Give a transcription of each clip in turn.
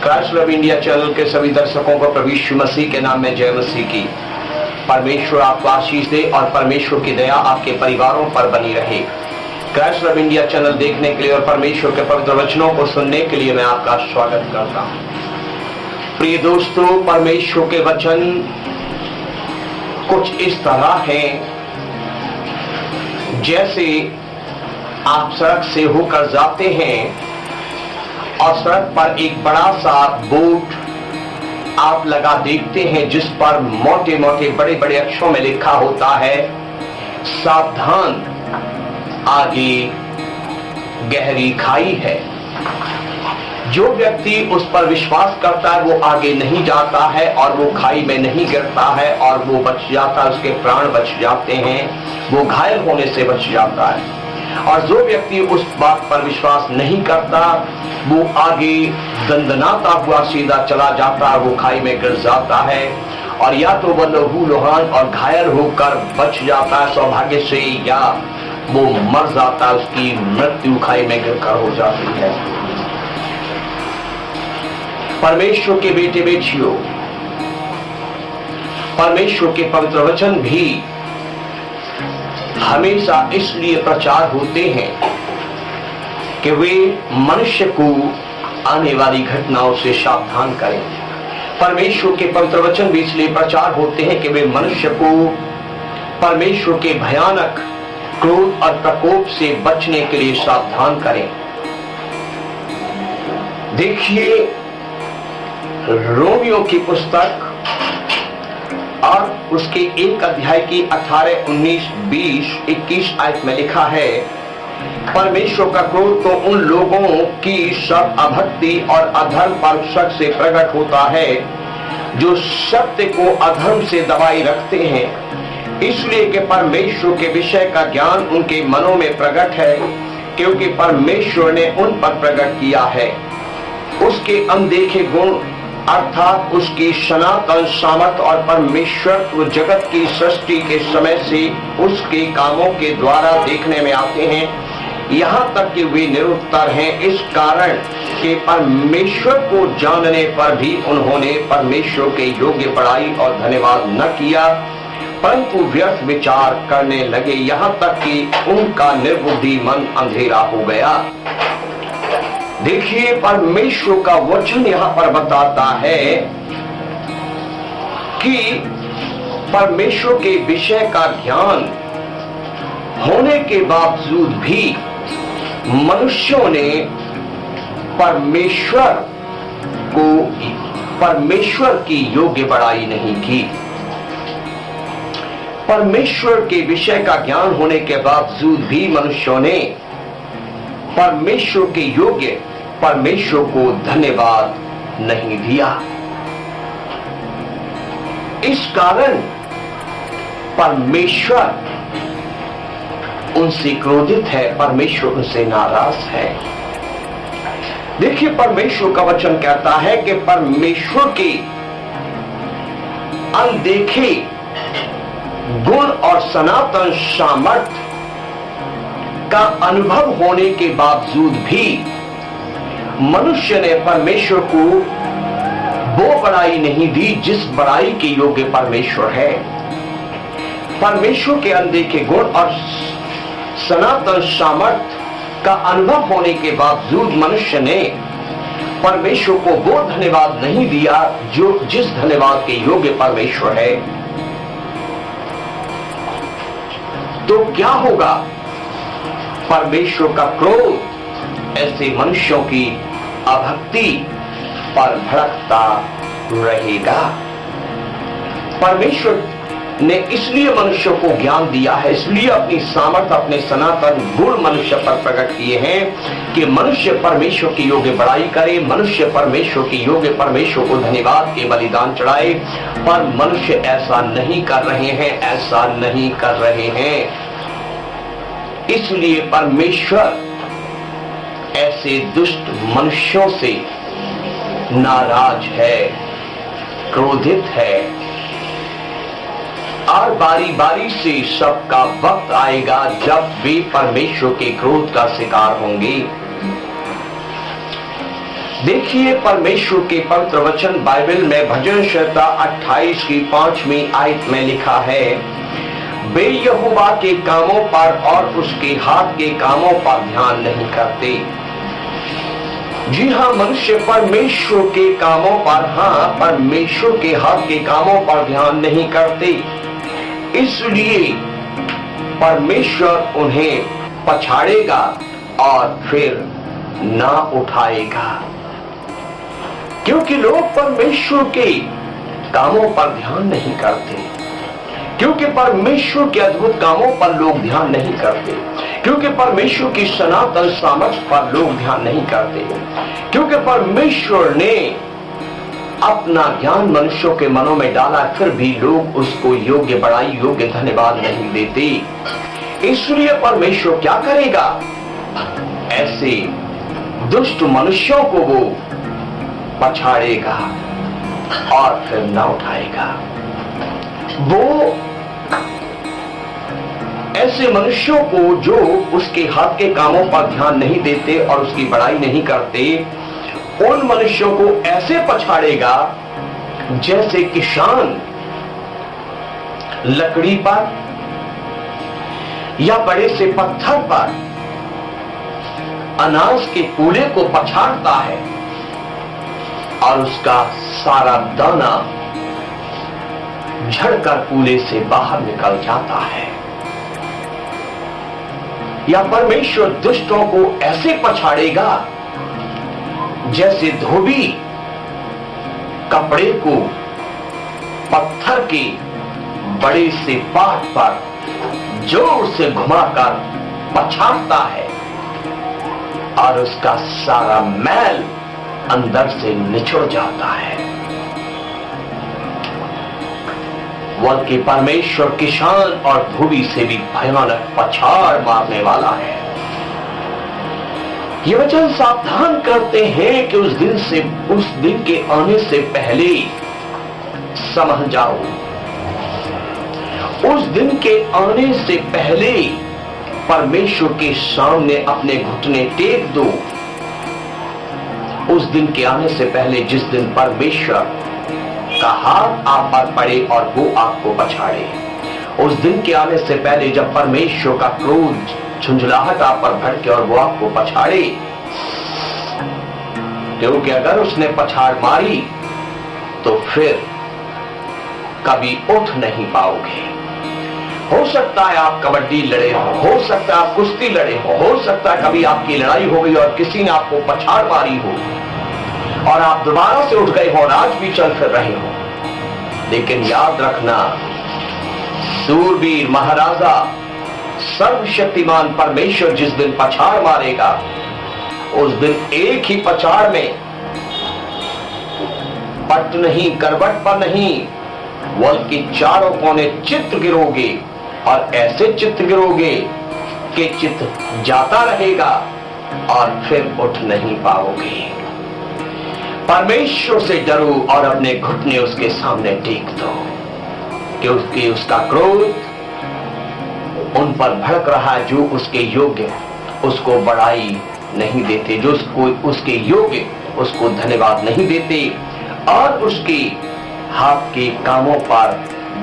Christ love India channel के सभी दर्शकों को प्रभु यीशु मसीह के नाम में जय मसीह की। परमेश्वर आपको आशीष दे और परमेश्वर की दया आपके परिवारों पर बनी रहे। क्राइस्ट लव इंडिया चैनल देखने के लिए और परमेश्वर के पवित्र वचनों को सुनने के लिए मैं आपका स्वागत करता हूं। प्रिय दोस्तों, परमेश्वर के वचन कुछ इस तरह हैं जैसे आप सड़क से होकर जाते हैं और सड़क पर एक बड़ा सा बोर्ड आप लगा देखते हैं जिस पर मोटे मोटे बड़े बड़े अक्षरों में लिखा होता है, सावधान आगे गहरी खाई है। जो व्यक्ति उस पर विश्वास करता है वो आगे नहीं जाता है और वो खाई में नहीं गिरता है और वो बच जाता है, उसके प्राण बच जाते हैं, वो घायल होने से बच जाता है। और जो व्यक्ति उस बात पर विश्वास नहीं करता वो आगे दंदनाता हुआ सीधा चला जाता है, वो खाई में गिर जाता है और या तो वह लहू लुहान और घायल होकर बच जाता है सौभाग्य से, या वो मर जाता है, उसकी मृत्यु खाई में गिरकर हो जाती है। परमेश्वर के बेटे बेटियों, परमेश्वर के पवित्र वचन भी हमेशा इसलिए प्रचार होते हैं कि वे मनुष्य को आने वाली घटनाओं से सावधान करें। परमेश्वर के पवित्र वचन भी इसलिए प्रचार होते हैं कि वे मनुष्य को परमेश्वर के भयानक क्रोध और प्रकोप से बचने के लिए सावधान करें। देखिए, रोमियो की पुस्तक और उसके 1 अध्याय की 18, 19, 20, 21 आयत में लिखा है, परमेश्वर का क्रोध तो उन लोगों की सब अभक्ति और अधर्म पर शक से प्रकट होता है जो सत्य को अधर्म से दबाए रखते हैं, इसलिए कि परमेश्वर के विषय का ज्ञान उनके मनों में प्रकट है, क्योंकि परमेश्वर ने उन पर प्रकट किया है। उसके अनदेखे गुण अर्थात उसकी सनातन सामर्थ और परमेश्वर जगत की सृष्टि के समय से उसके कामों के द्वारा देखने में आते हैं, यहाँ तक कि वे निरुत्तर हैं, इस कारण कि परमेश्वर को जानने पर भी उन्होंने परमेश्वर के योग्य बड़ाई और धन्यवाद न किया, परंतु व्यर्थ विचार करने लगे, यहाँ तक कि उनका निर्बुद्धि मन अंधेरा हो गया। देखिए, परमेश्वर का वचन यहाँ पर बताता है कि परमेश्वर के विषय का ज्ञान होने के बावजूद भी मनुष्यों ने परमेश्वर की योग्य बड़ाई नहीं की। परमेश्वर के विषय का ज्ञान होने के बावजूद भी मनुष्यों ने परमेश्वर के योग्य परमेश्वर को धन्यवाद नहीं दिया। इस कारण परमेश्वर उनसे क्रोधित है, परमेश्वर उनसे नाराज है। देखिए, परमेश्वर का वचन कहता है कि परमेश्वर के अनदेखे गुण और सनातन सामर्थ्य का अनुभव होने के बावजूद भी मनुष्य ने परमेश्वर को वो बड़ाई नहीं दी जिस बड़ाई के योग्य परमेश्वर है। परमेश्वर के अनदेखे गुण और सनातन सामर्थ्य का अनुभव होने के बावजूद मनुष्य ने परमेश्वर को वो धन्यवाद नहीं दिया जो जिस धन्यवाद के योग्य परमेश्वर है। तो क्या होगा? परमेश्वर का क्रोध ऐसे मनुष्यों की अभक्ति पर भड़कता रहेगा। परमेश्वर ने इसलिए मनुष्य को ज्ञान दिया है, इसलिए अपनी सामर्थ्य, अपने सनातन गुण मनुष्य पर प्रकट किए हैं कि मनुष्य परमेश्वर की योग्य बड़ाई करे, मनुष्य परमेश्वर की योग्य परमेश्वर को धन्यवाद के बलिदान चढ़ाए। पर मनुष्य ऐसा नहीं कर रहे हैं, ऐसा नहीं कर रहे हैं। इसलिए परमेश्वर ऐसे दुष्ट मनुष्यों से नाराज है, क्रोधित है और बारी बारी से सबका वक्त आएगा जब वे परमेश्वर के क्रोध का शिकार होंगे। देखिए परमेश्वर के पवित्र वचन बाइबल में भजन संहिता 28 की 5वीं आयत में लिखा है, वे यहोवा के कामों पर और उसके हाथ के कामों पर ध्यान नहीं करते। जी हाँ, मनुष्य परमेश्वर के कामों पर, परमेश्वर के हाथ के कामों पर ध्यान नहीं करते, इसलिए परमेश्वर उन्हें पछाड़ेगा और फिर ना उठाएगा। क्योंकि लोग परमेश्वर के कामों पर ध्यान नहीं करते, क्योंकि परमेश्वर के अद्भुत कामों पर लोग ध्यान नहीं करते, क्योंकि परमेश्वर की सनातन सामर्थ्य पर लोग ध्यान नहीं करते, क्योंकि परमेश्वर ने अपना ज्ञान मनुष्यों के मनों में डाला, फिर भी लोग उसको योग्य बड़ाई, योग्य धन्यवाद नहीं देते। इसलिए परमेश्वर क्या करेगा? ऐसे दुष्ट मनुष्यों को वो पछाड़ेगा और फिर न उठाएगा। वो ऐसे मनुष्यों को जो उसके हाथ के कामों पर ध्यान नहीं देते और उसकी बड़ाई नहीं करते, उन मनुष्यों को ऐसे पछाड़ेगा जैसे किसान लकड़ी पर या बड़े से पत्थर पर अनाज के कूले को पछाड़ता है और उसका सारा दाना झड़कर कूले से बाहर निकल जाता है। या परमेश्वर दुष्टों को ऐसे पछाड़ेगा जैसे धोबी कपड़े को पत्थर के बड़े से पाट पर जोर से घुमाकर पछाड़ता है और उसका सारा मैल अंदर से निचुड़ जाता है। बल्कि परमेश्वर किसान और धोबी से भी भयानक पछाड़ मारने वाला है। ये वचन सावधान करते हैं कि उस दिन के आने से पहले समझ जाओ, उस दिन के आने से पहले परमेश्वर के सामने अपने घुटने टेक दो। उस दिन के आने से पहले जिस दिन परमेश्वर का हाथ आप पर पड़े और वो आपको पछाड़े, उस दिन के आने से पहले जब परमेश्वर का क्रोध, झुंझलाहट आप पर भड़के और वो आपको पछाड़े, क्योंकि अगर उसने पछाड़ मारी तो फिर कभी उठ नहीं पाओगे। हो सकता है आप कबड्डी लड़े हो सकता है आप कुश्ती लड़े हो सकता है कभी आपकी लड़ाई हो गई और किसी ने आपको पछाड़ मारी हो और आप दोबारा से उठ गए हो और आज भी चल फिर रहे हो। लेकिन याद रखना, सूरवीर महाराजा सर्वशक्तिमान परमेश्वर जिस दिन पछाड़ मारेगा, उस दिन एक ही पछाड़ में पट नहीं, करवट पर नहीं, बल्कि चारों कोने चित्त गिरोगे और ऐसे चित्त गिरोगे कि चित्त जाता रहेगा और फिर उठ नहीं पाओगे। परमेश्वर से डरो और अपने घुटने उसके सामने टेक दो, क्योंकि उसका क्रोध उन पर भड़क रहा है जो उसके योग्य उसको बड़ाई नहीं देते, जो उसके योग्य उसको धन्यवाद नहीं देते और उसके हाथ के कामों पर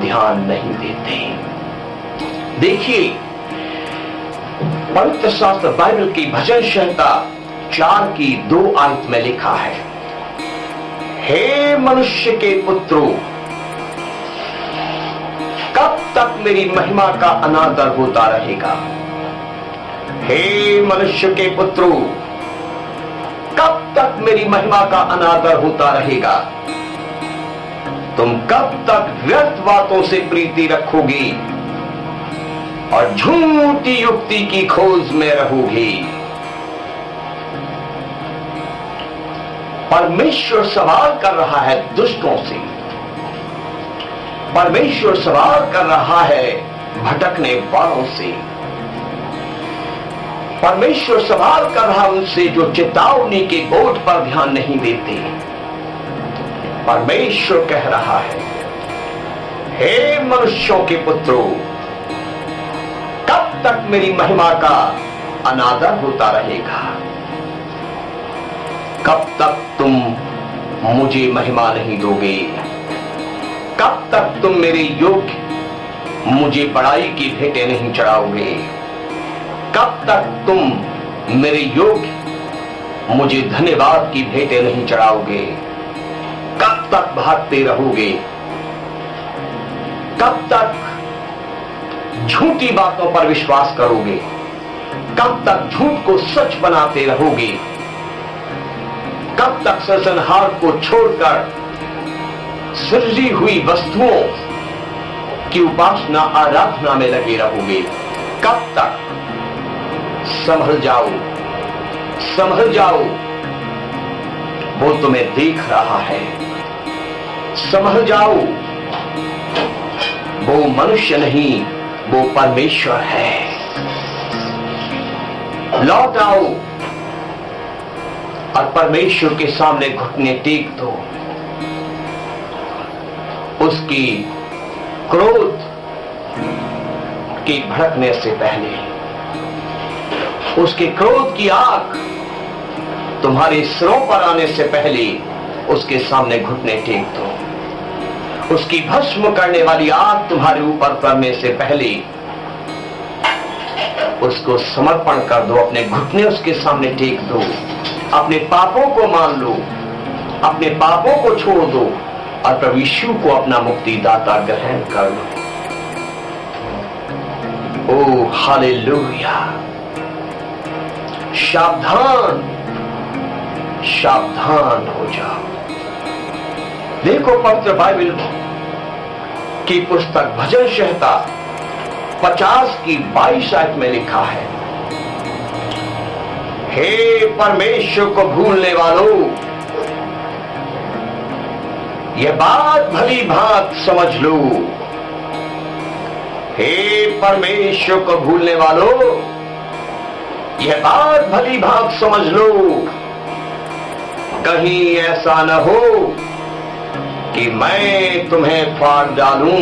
ध्यान नहीं देते। देखिए पवित्र शास्त्र बाइबल की भजन संहिता 4 की 2 आयत में लिखा है, हे मनुष्य के पुत्रों, कब तक मेरी महिमा का अनादर होता रहेगा? हे मनुष्य के पुत्रों, कब तक मेरी महिमा का अनादर होता रहेगा? तुम कब तक व्यर्थ बातों से प्रीति रखोगे और झूठी युक्ति की खोज में रहोगे? परमेश्वर सवाल कर रहा है दुष्टों से, परमेश्वर सवाल कर रहा है भटकने वालों से, परमेश्वर सवाल कर रहा है उनसे जो चेतावनी के बोर्ड पर ध्यान नहीं देते। परमेश्वर कह रहा है, हे मनुष्यों के पुत्रों, कब तक मेरी महिमा का अनादर होता रहेगा? कब तक तुम मुझे महिमा नहीं दोगे? कब तक तुम मेरे योग्य मुझे बड़ाई की भेंटें नहीं चढ़ाओगे? कब तक तुम मेरे योग्य मुझे धन्यवाद की भेंटें नहीं चढ़ाओगे? कब तक भागते रहोगे? कब तक झूठी बातों पर विश्वास करोगे? कब तक झूठ को सच बनाते रहोगे? कब तक सृजनहार को छोड़कर सृजी हुई वस्तुओं की उपासना आराधना में लगे रहोगे? कब तक? संभल जाओ, संभल जाओ, वो तुम्हें देख रहा है। संभल जाओ, वो मनुष्य नहीं, वो परमेश्वर है। लौट आओ और परमेश्वर के सामने घुटने टेक दो। उसकी क्रोध के भड़कने से पहले, उसके क्रोध की आग तुम्हारे सिरों पर आने से पहले उसके सामने घुटने टेक दो। उसकी भस्म करने वाली आग तुम्हारे ऊपर पड़ने से पहले उसको समर्पण कर दो। अपने घुटने उसके सामने टेक दो। अपने पापों को मान लो, अपने पापों को छोड़ दो और प्रभु यीशु को अपना मुक्तिदाता ग्रहण कर लो। ओ हालेलुया! सावधान, सावधान हो जाओ। देखो पवित्र बाइबल की पुस्तक भजन संहिता 50 की 22 आयत में लिखा है, हे परमेश्वर को भूलने वालों, यह बात भली भांत समझ लो। हे परमेश्वर को भूलने वालों, यह बात भली भांत समझ लो। कहीं ऐसा न हो कि मैं तुम्हें फाड़ डालूं।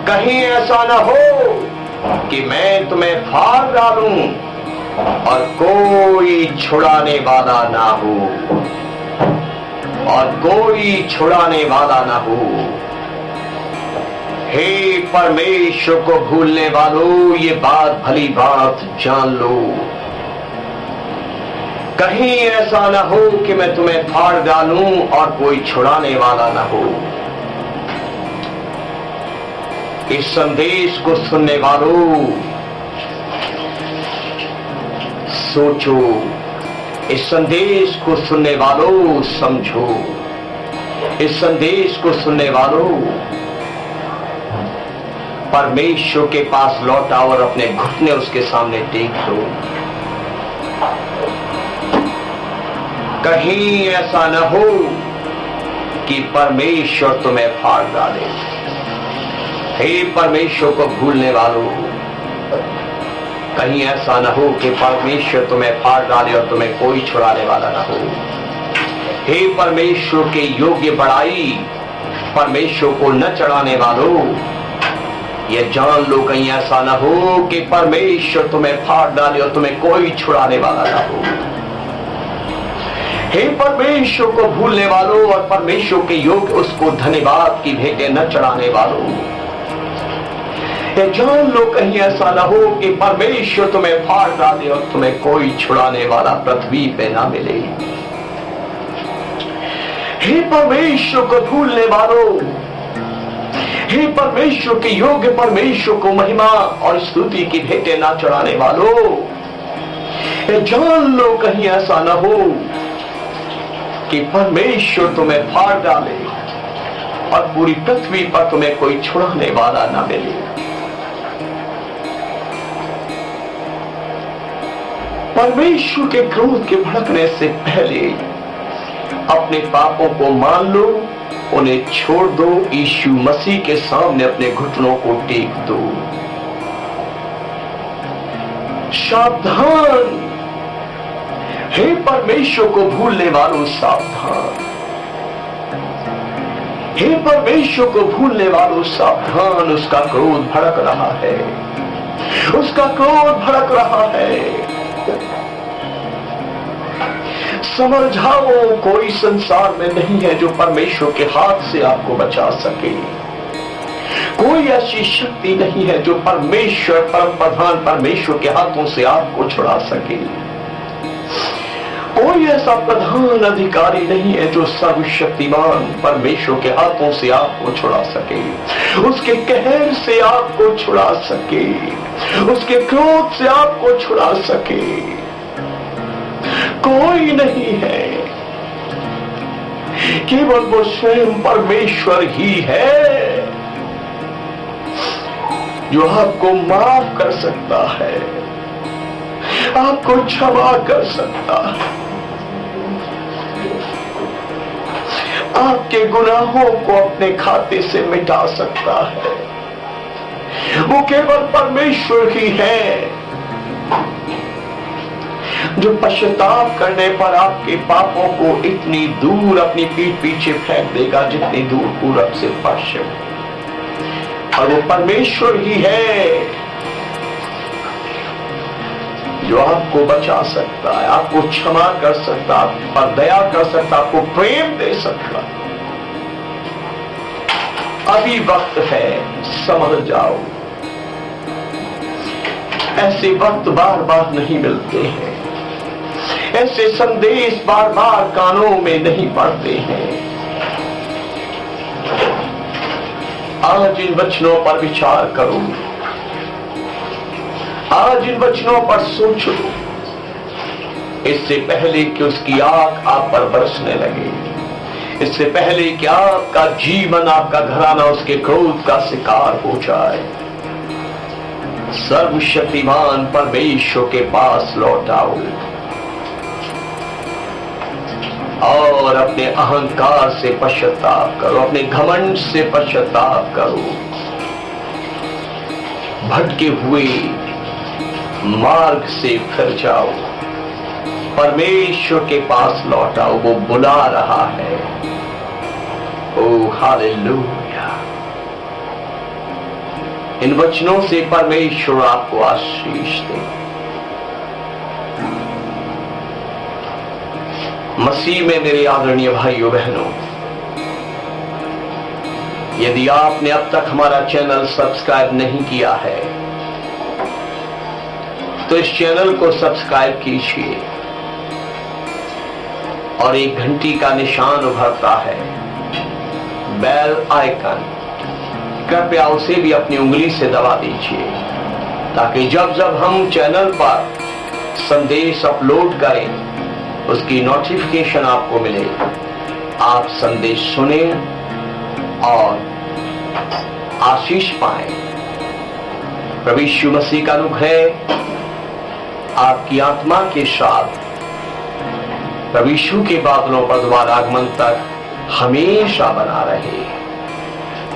कहीं ऐसा न हो कि मैं तुम्हें फाड़ डालूं और कोई छुड़ाने वाला ना हो, और कोई छुड़ाने वाला ना हो। हे परमेश्वर को भूलने वालों, ये बात भली बात जान लो। कहीं ऐसा ना हो कि मैं तुम्हें फाड़ डालूं और कोई छुड़ाने वाला ना हो। इस संदेश को सुनने वालों, सोचो। इस संदेश को सुनने वालों, समझो। इस संदेश को सुनने वालों, परमेश्वर के पास लौट आओ और अपने घुटने उसके सामने टेक दो। कहीं ऐसा न हो कि परमेश्वर तुम्हें फाड़ डाले। हे परमेश्वर को भूलने वालों, कहीं ऐसा न हो कि परमेश्वर तुम्हें फाड़ डाले और तुम्हें कोई छुड़ाने वाला न हो। हे परमेश्वर के योग्य बड़ाई परमेश्वर को न चढ़ाने वालों, यह जान लो कहीं ऐसा न हो कि परमेश्वर तुम्हें फाड़ डाले और तुम्हें कोई छुड़ाने वाला न हो। हे परमेश्वर को भूलने वालों और परमेश्वर के योग्य उसको धन्यवाद की भेंटें न चढ़ाने वालों, ये जान लो कहीं ऐसा ना हो कि परमेश्वर तुम्हें फाड़ डाले और तुम्हें कोई छुड़ाने वाला पृथ्वी पे ना मिले। हे परमेश्वर को भूलने वालों, हे परमेश्वर के योग्य परमेश्वर को महिमा और स्तुति की भेंटें ना चढ़ाने वालों, ये जान लो कहीं ऐसा ना हो कि परमेश्वर तुम्हें फाड़ डाले और पूरी पृथ्वी पर तुम्हें कोई छुड़ाने वाला ना मिले। परमेश्वर के क्रोध के भड़कने से पहले अपने पापों को मान लो, उन्हें छोड़ दो, यीशु मसीह के सामने अपने घुटनों को टेक दो। सावधान, हे परमेश्वर को भूलने वालों, सावधान। हे परमेश्वर को भूलने वालों, सावधान। उसका क्रोध भड़क रहा है, उसका क्रोध भड़क रहा है। समझ जाओ, कोई संसार में नहीं है जो परमेश्वर के हाथ से आपको बचा सके। कोई ऐसी शक्ति नहीं है जो परमेश्वर, परम प्रधान परमेश्वर के हाथों से आपको छुड़ा सके। कोई ऐसा प्रधान अधिकारी नहीं है जो सर्वशक्तिमान परमेश्वर के हाथों से आपको छुड़ा सके, उसके कहर से आपको छुड़ा सके, उसके क्रोध से आपको छुड़ा सके। कोई नहीं है, केवल वो स्वयं परमेश्वर ही है जो आपको माफ कर सकता है, आपको क्षमा कर सकता है, आपके गुनाहों को अपने खाते से मिटा सकता है। वो केवल परमेश्वर ही है जो पश्चाताप करने पर आपके पापों को इतनी दूर अपनी पीठ पीछे फेंक देगा जितनी दूर पूरब से पश्चिम। और वो परमेश्वर ही है जो आपको बचा सकता है, आपको क्षमा कर सकता, आप पर दया कर सकता, आपको प्रेम दे सकता। अभी वक्त है, समझ जाओ। ऐसे वक्त बार बार नहीं मिलते हैं, ऐसे संदेश बार बार कानों में नहीं पड़ते हैं। आज इन वचनों पर विचार करो, आज इन वचनों पर सोचो, इससे पहले कि उसकी आग आप पर बरसने लगे, इससे पहले कि आपका जीवन, आपका घराना उसके क्रोध का शिकार हो जाए। सर्वशक्तिमान परमेश्वर के पास लौट आओ और अपने अहंकार से पश्चाताप करो, अपने घमंड से पश्चाताप करो। भटके हुए मार्ग से फिर जाओ, परमेश्वर के पास लौट आओ, वो बुला रहा है। ओ हालेलुया। इन वचनों से परमेश्वर आपको आशीष दे। मसीह में मेरे आदरणीय भाइयों बहनों, यदि आपने अब तक हमारा चैनल सब्सक्राइब नहीं किया है तो इस चैनल को सब्सक्राइब कीजिए और एक घंटी का निशान उभरता है, बेल आइकन, कृपया उसे भी अपनी उंगली से दबा दीजिए ताकि जब जब हम चैनल पर संदेश अपलोड करें उसकी नोटिफिकेशन आपको मिले, आप संदेश सुने और आशीष पाएं। प्रभु यीशु मसीह का अनुग्रह आपकी आत्मा के साथ प्रभु यीशु के बादलों पर दोबारा आगमन तक हमेशा बना रहे।